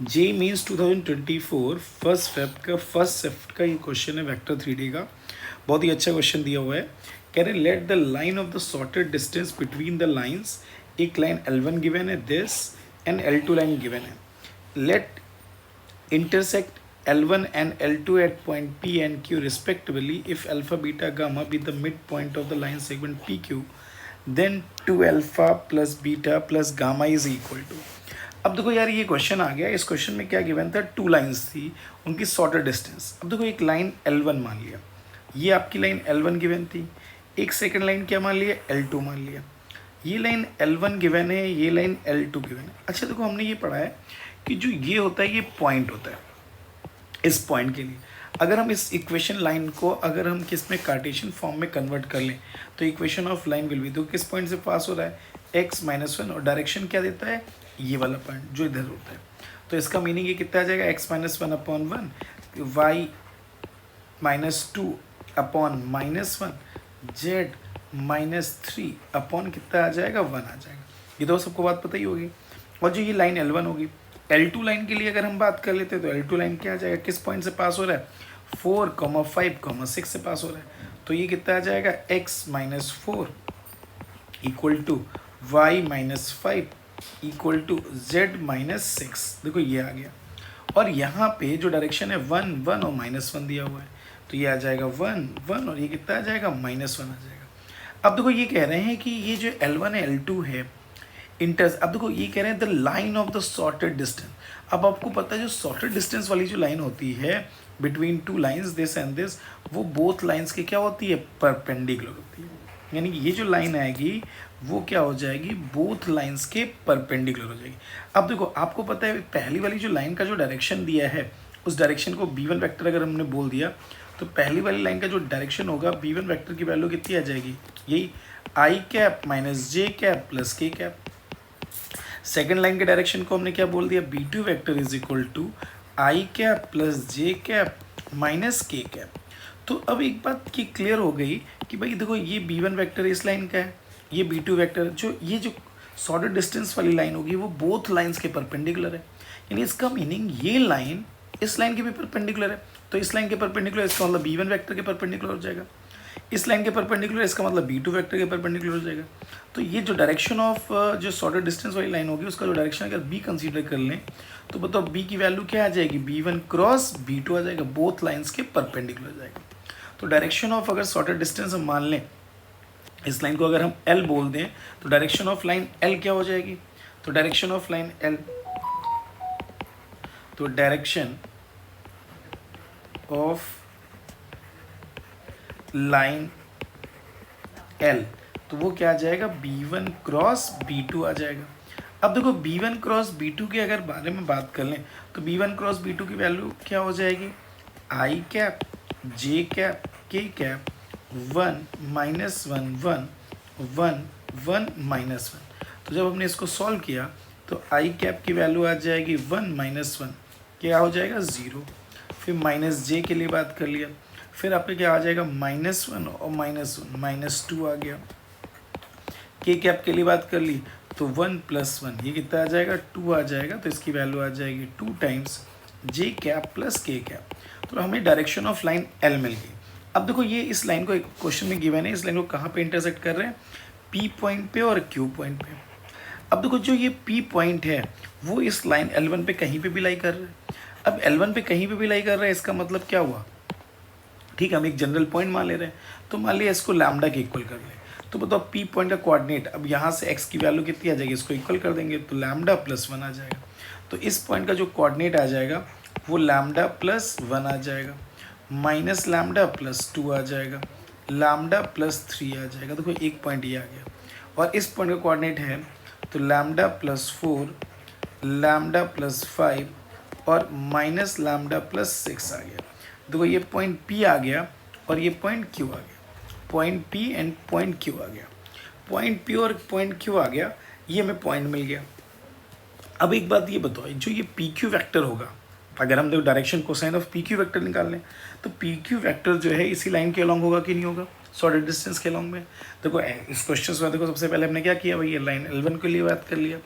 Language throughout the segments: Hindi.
जे मीन्स 2024 फर्स्ट शिफ्ट का ये क्वेश्चन है वेक्टर 3D का। बहुत ही अच्छा क्वेश्चन दिया हुआ है। कह रहे let the line of the sorted distance between the lines, एक लाइन L1 गिवन है this and L2 line given है। Let intersect L1 and L2 at point P and Q respectively. If alpha, beta, gamma be the midpoint of the line segment PQ, then 2 alpha plus beta plus gamma is equal to। अब देखो यार ये क्वेश्चन आ गया। इस क्वेश्चन में क्या गिवन था, टू लाइंस थी, उनकी शॉर्टर डिस्टेंस। अब देखो एक लाइन L1 मान लिया, ये आपकी लाइन L1 गिवन थी। एक सेकंड लाइन क्या मान लिया, L2 मान लिया। ये लाइन L1 गिवन है, ये लाइन L2 गिवन है। अच्छा देखो हमने ये पढ़ा है कि जो ये होता है ये पॉइंट होता है। इस पॉइंट के लिए अगर हम इस इक्वेशन लाइन को अगर हम किस में कार्टेशियन फॉर्म में कन्वर्ट कर लें तो equation of line will be, तो किस पॉइंट से पास हो रहा है, x-1, और डायरेक्शन क्या देता है, ये वाला पॉइंट जो इधर होता है। तो इसका मीनिंग ये कितना आ जाएगा, x-1 upon 1, y-2 upon -1, z-3 upon कितना आ जाएगा, 1 आ जाएगा। ये तो सबको बात पता ही होगी। और जो ये लाइन L1 होगी, L2 लाइन के लिए अगर हम बात कर लेते हैं तो L2 लाइन क्या आ जाएगा, किस पॉइंट से पास हो रहा है, 4, 5, 6 से पास हो रहा है। तो ये कितना आ जाएगा, x-4 equal to y-5 equal to z-6। देखो ये आ गया। और यहाँ पे जो डायरेक्शन है 1, 1 और -1 दिया हुआ है, तो ये आ जाएगा 1, 1 और ये कितना आ जाएगा, -1 आ जाएगा। अब देखो ये कह रहे हैं कि ये जो L1 है L2 है इंटर्स, अब देखो ये कह रहे हैं the line of the sorted distance. अब आपको पता है जो सॉर्टेड डिस्टेंस वाली जो लाइन होती है between two lines this and this, वो बोथ लाइंस के क्या होती है, परपेंडिकुलर होती है। यानी कि ये जो लाइन आएगी वो क्या हो जाएगी, बोथ लाइंस के परपेंडिकुलर हो जाएगी। अब देखो आपको पता है पहली वाली जो लाइन का जो डायरेक्शन दिया है उस डायरेक्शन को b1 वेक्टर अगर हमने बोल दिया तो पहली वाली लाइन का जो डायरेक्शन होगा b1 वेक्टर की वैल्यू कितनी आ जाएगी, यही i cap minus J cap plus K cap. Second line के डायरेक्शन को हमने क्या बोल दिया, b2 vector is equal to I cap plus J cap minus K cap. तो अब एक बात की क्लियर हो गई कि भाई देखो ये b1 वेक्टर इस लाइन का है, ये b2 वेक्टर ये जो सॉर्टेड डिस्टेंस वाली लाइन होगी वो बोथ लाइंस के परपेंडिकुलर है। यानी इसका मीनिंग ये लाइन इस लाइन के भी परपेंडिकुलर है, तो इस लाइन के परपेंडिकुलर इसका मतलब b1 वेक्टर के परपेंडिकुलर हो जाएगा, इस लाइन के परपेंडिकुलर इसका मतलब b2 वेक्टर के परपेंडिकुलर हो जाएगा। तो ये जो डायरेक्शन ऑफ जो शॉर्टेड डिस्टेंस वाली लाइन होगी उसका जो डायरेक्शन अगर b कंसीडर कर लें तो बताओ b की वैल्यू क्या आ जाएगी, b1 क्रॉस b2 आ जाएगा, बोथ लाइंस के परपेंडिकुलर आ जाएगा। तो डायरेक्शन ऑफ अगर शॉर्टेड डिस्टेंस हम मान लें, इस लाइन को अगर हम L बोल दें तो डायरेक्शन ऑफ लाइन L क्या हो जाएगी, तो डायरेक्शन ऑफ लाइन L, तो डायरेक्शन ऑफ लाइन L तो वो क्या आ जाएगा, b1 क्रॉस b2 आ जाएगा। अब देखो b1 क्रॉस b2 के अगर बारे में बात कर लें तो b1 क्रॉस b2 की वैल्यू क्या हो जाएगी, i cap j cap k cap 1 -1 1 1 1 -1। तो जब हमने इसको सॉल्व किया तो i कैप की वैल्यू आ जाएगी 1 -1 क्या हो जाएगा, 0। फिर माइनस जे के लिए बात कर लिया, फिर आपके क्या आ जाएगा, -1 और -1 -2 आ गया। के कैप के लिए बात कर ली तो 1 + 1 ये कितना आ जाएगा, 2 आ जाएगा। तो इसकी वैल्यू आ जाएगी 2 टाइम्स जे कैप प्लस के कैप। तो हमें डायरेक्शन ऑफ लाइन L मिल गई। अब देखो ये इस लाइन को एक क्वेश्चन में गिवन है, इस लाइन को कहाँ पे इंटरसेक्ट कर रहे हैं, P पॉइंट पे और Q पॉइंट पे। अब देखो जो ये P पॉइंट है वो इस लाइन L1 पे कहीं पे भी लाई कर रहा है। अब L1 पे कहीं पे भी लाई कर रहा है, इसका मतलब क्या हुआ, ठीक है हम एक जनरल पॉइंट मान ले रहे हैं, तो मान लिया इसको लैम्डा के इक्वल कर लें। तो बताओ P पॉइंट का कोऑर्डिनेट, अब यहाँ से x की वैल्यू कितनी आ जाएगी, इसको इक्वल कर देंगे तो लैम्डा + 1 आ जाएगा। तो इस पॉइंट का जो कोऑर्डिनेट आ जाएगा वो लैम्डा + 1 आ जाएगा, माइनस लैम्डा + 2 आ जाएगा, लैम्डा + 3 आ जाएगा। देखो एक पॉइंट ये आ गया। और इस पॉइंट का कोऑर्डिनेट है तो लैम्डा + 4 लैम्डा + 5 और माइनस लैम्डा + 6 आ गया। देखो ये पॉइंट P आ गया और ये पॉइंट Q आ गया, point P and point Q आ गया, पॉइंट P और पॉइंट Q आ गया, ये हमें पॉइंट मिल गया। अब एक बात ये बताओ, जो ये PQ वेक्टर होगा, अगर हम देखो direction cosine of PQ vector निकाल लें तो PQ वेक्टर जो है इसी लाइन के अलॉन्ग होगा कि नहीं होगा, शॉर्टेस्ट डिस्टेंस के लॉन्ग में। देखो इस क्वेश्चन में देखो सबसे पहले हमने क्या किया भाई, ये लाइन L1 के लिए बात कर लिया,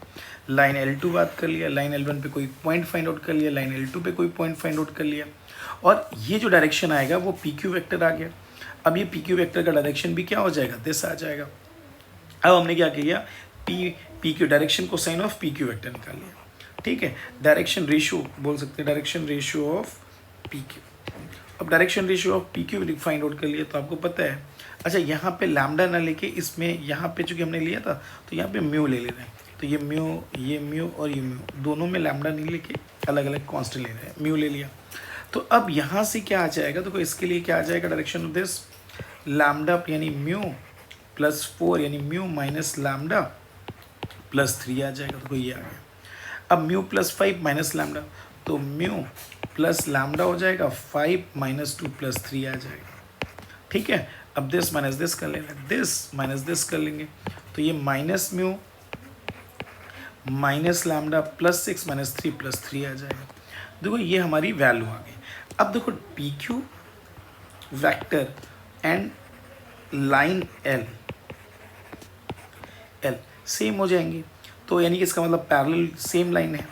लाइन L2 बात कर लिया, लाइन L1 पे कोई पॉइंट फाइंड आउट कर लिया, लाइन L2 पे कोई पॉइंट फाइंड आउट कर लिया, और ये जो डायरेक्शन आएगा वो PQ वेक्टर आ गया। अब ये PQ वेक्टर का डायरेक्शन भी क्या हो जाएगा, दिस आ जाएगा। अब हमने क्या किया, PQ डायरेक्शन को साइन ऑफ PQ वेक्टर निकाल लिया, ठीक है। डायरेक्शन रेशियो बोल सकते हैं, डायरेक्शन रेशियो ऑफ PQ। अब direction ratio of PQ find out कर लिया तो आपको पता है, अच्छा यहाँ पे लैम्डा ना लेके इसमें यहाँ पे चूँकि हमने लिया था तो यहाँ पे म्यू ले रहे हैं, तो ये म्यू और ये म्यू दोनों में लैम्डा नहीं लेके अलग अलग कांस्टेंट ले रहे हैं, म्यू ले लिया। तो अब यहाँ से क्या आ जाएगा, तो इसके लिए क्या आ जाएगा, डायरेक्शन ऑफ दिस लैम्डा यानी म्यू प्लस 4 यानी म्यू माइनस लैम्डा प्लस 3 आ जाएगा, तो ये आ गया। अब म्यू प्लस 5 माइनस लैम्डा, तो म्यू प्लस लैम्डा हो जाएगा 5 माइनस 2 प्लस 3 आ जाएगा, ठीक है। अब दिस माइनस दिस कर लेंगे, दिस माइनस दिस कर लेंगे, तो ये minus mu minus lambda plus 6 minus 3 plus 3 आ जाएगा। देखो ये हमारी वैल्यू आ गई। अब देखो PQ vector and line L same हो जाएंगी, तो यानी कि इसका मतलब पैरेलल सेम लाइन है।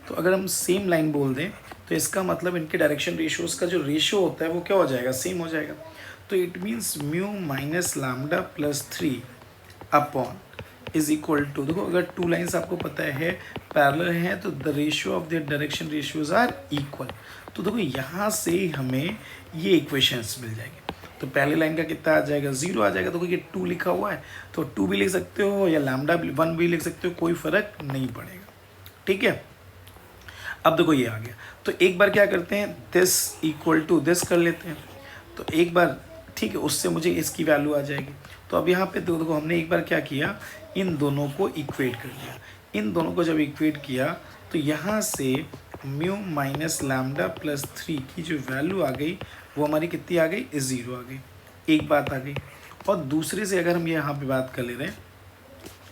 तो अगर हम सेम लाइन बोल दें तो इसका मतलब इनके डायरेक्शन रेशियोज का जो रेशियो होता है वो क्या हो जाएगा, सेम हो जाएगा। तो it means mu minus lambda plus 3 upon is equal to, देखो अगर टू लाइन्स आपको पता है पैरेलल हैं तो the ratio of their direction ratios are equal. तो देखो यहाँ से हमें ये इक्वेशंस मिल जाएंगे। तो पहले लाइन का कितना आ जाएगा, 0 आ जाएगा। तो ये 2 लिखा हुआ है तो 2 भी लिख सकते हो या लैम्डा 1 भी लिख सकते हो, कोई फर्क नहीं पड़ेगा, ठीक है। अब देखो ये आ गया, तो एक बार क्या करते हैं, दिस इक्वल टू दिस कर लेते हैं, तो एक बार ठीक है, उससे मुझे इसकी वैल्यू आ जाएगी। तो अब यहाँ पे देखो हमने एक बार क्या किया, इन दोनों को इक्वेट कर लिया। इन दोनों को जब इक्वेट किया तो यहाँ से म्यू माइनस लैम्डा प्लस 3 की जो वैल्यू आ गई वो हमारी कितनी आ गई, 0 आ गई। एक बात आ गई। और दूसरे से अगर हम यहाँ पे बात कर ले रहे हैं,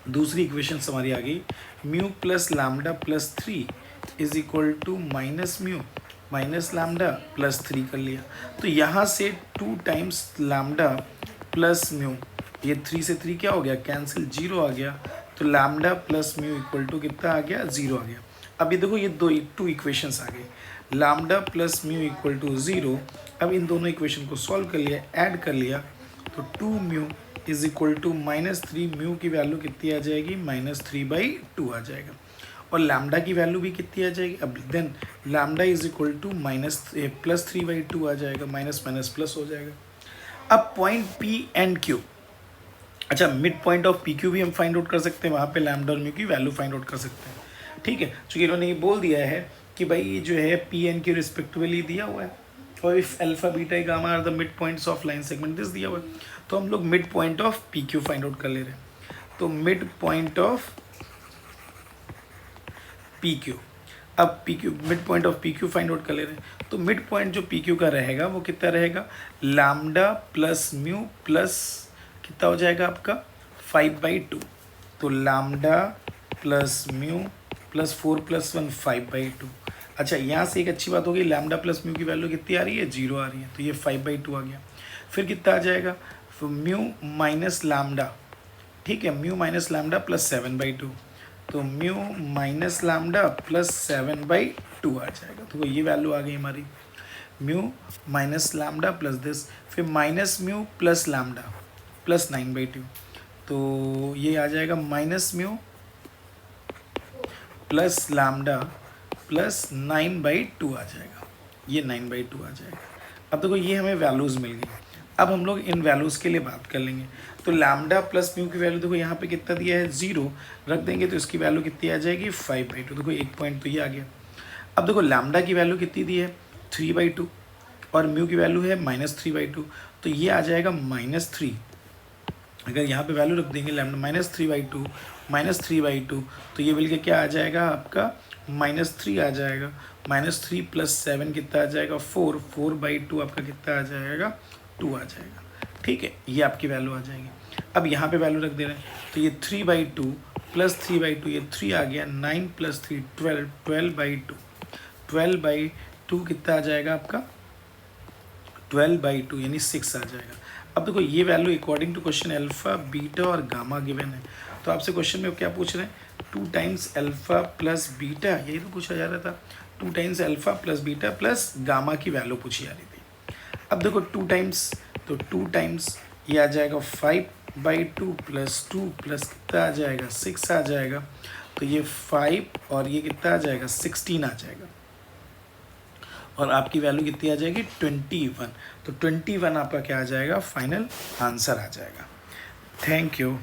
दूसरी इक्वेशन हमारी आ गई, mu plus lambda plus 3 is equal to minus mu minus lambda plus 3 कर लिया। तो यहाँ से 2 टाइम्स लैम्डा प्लस म्यू, ये 3 से 3 क्या हो गया, कैंसिल, 0 आ गया। तो lambda plus mu equal to कितना आ गया, 0 आ गया। अब ये देखो ये टू इक्वेशंस आ गई, lambda plus mu equal to 0। अब इन दोनों इक्वेशन को सॉल्व कर लिया, ऐड कर लिया, तो 2 mu is equal to minus 3, mu की वैल्यू कितनी आ जाएगी, -3/2 आ जाएगा। और लैम्डा की वैल्यू भी कितनी आ जाएगी, अब then lambda is equal two plus 3/2 आ जाएगा, माइनस माइनस प्लस हो जाएगा। अब पॉइंट P एंड Q, अच्छा मिड पॉइंट ऑफ PQ भी हम फाइंड आउट कर सकते हैं, वहाँ पे लैम्डा और म्यू की वैल्यू फाइंड आउट कर सकते हैं, ठीक है। चूँकि इन्होंने ये बोल दिया है कि भाई ये जो है P एंड Q रिस्पेक्टिवली दिया हुआ है, और if alpha beta gamma are the mid points of line segment this दिया हुआ है, तो हम लोग mid point of PQ find out कर ले रहे हैं। तो मिड पॉइंट ऑफ PQ, अब PQ mid point of PQ find out कर ले रहे हैं। तो मिड पॉइंट जो PQ का रहेगा वो कितना रहेगा, लैम्डा प्लस म्यू प्लस कितना हो जाएगा आपका 5/2। तो लैम्डा प्लस म्यू प्लस 4 + 1 5/2। अच्छा यहाँ से एक अच्छी बात होगी, लैम्डा प्लस म्यू की वैल्यू कितनी आ रही है, 0 आ रही है, तो ये 5/2 आ गया। फिर कितना आ जाएगा, तो म्यू माइनस लैम्डा, ठीक है, म्यू माइनस लैम्डा प्लस 7/2। तो म्यू माइनस लैम्डा प्लस 7/2 आ जाएगा। तो ये वैल्यू आ गई हमारी, mu minus lambda plus this, फिर minus mu plus lambda plus 9/2। तो ये आ जाएगा minus mu plus lambda plus 9/2 आ जाएगा, ये 9/2 आ जाएगा। अब देखो ये हमें वैल्यूज़ मिल गई। अब हम लोग इन वैल्यूज़ के लिए बात कर लेंगे। तो लैम्डा प्लस म्यू की वैल्यू देखो यहाँ पे कितना दिया है, 0 रख देंगे तो इसकी वैल्यू कितनी आ जाएगी, 5/2। देखो एक पॉइंट तो ये आ गया। अब देखो लैम्डा की वैल्यू कितनी दी है, 3/2, और म्यू की वैल्यू है -3/2, तो ये आ जाएगा -3। अगर यहाँ पे वैल्यू रख देंगे लैम्डा -3/2 तो ये मिलके क्या आ जाएगा आपका, -3 आ जाएगा। -3 + 7 कितना आ जाएगा, 4/2 आपका कितना आ जाएगा, 2 आ जाएगा, ठीक है। ये आपकी वैल्यू आ जाएगी। अब यहाँ पे वैल्यू रख दे रहे हैं, तो ये 3/2 + 3/2, ये 3 आ गया, 9 + 3 12, 12/2, 12/2 कितना आ जाएगा आपका, 12/2 यानी 6 आ जाएगा। अब देखो ये value according to question alpha beta और गामा गिवन है, तो आपसे क्वेश्चन में क्या पूछ रहे हैं, 2 टाइम्स अल्फा प्लस बीटा, यही तो पूछा जा रहा था, 2 times alpha plus beta plus gamma की वैल्यू पूछी जा रही थी। अब देखो 2 टाइम्स, तो 2 टाइम्स ये आ जाएगा 5/2 प्लस 2 प्लस कितना आ जाएगा 6 आ जाएगा, तो ये 5 और ये कितना आ जाएगा 16 आ जाएगा, और आपकी वैल्यू कितनी आ जाएगी 21। तो 21 आपका क्या आ जाएगा, फाइनल आंसर आ जाएगा। Thank you.